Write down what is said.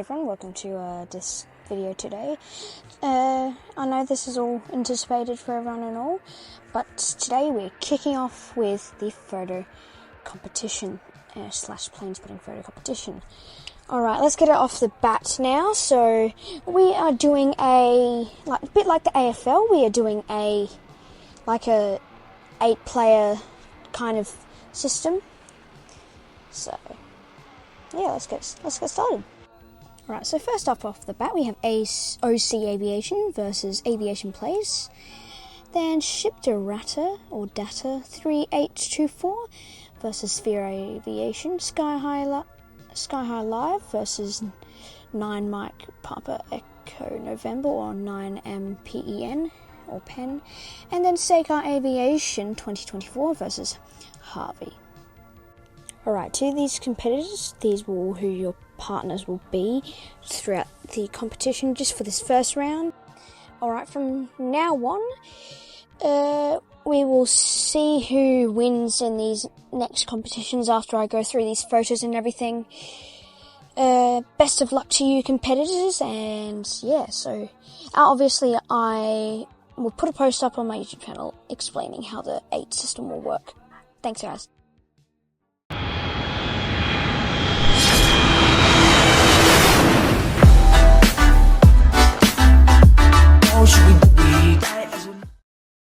everyone, welcome to this video today. I know this is all anticipated for everyone and all, but today we're kicking off with the photo competition, slash plane spotting photo competition. Alright, let's get it off the bat now. So, we are doing a bit like the AFL, we are doing a 8-player kind of system. So, yeah, let's get started. Alright, so first off the bat, we have OC Aviation versus Aviation Plays. Then Shipdata or Data 3824 versus Sphere Aviation. Sky High Live versus 9 Mike Papa Echo November or 9MPEN or PEN. And then Seika Aviation 2024 versus Harvey. Alright, to these competitors, these will who your partners will be throughout the competition just for this first round. Alright, from now on, we will see who wins in these next competitions after I go through these photos and everything. Best of luck to you competitors, and yeah, so obviously I will put a post up on my YouTube channel explaining how the 8 system will work. Thanks guys. Should we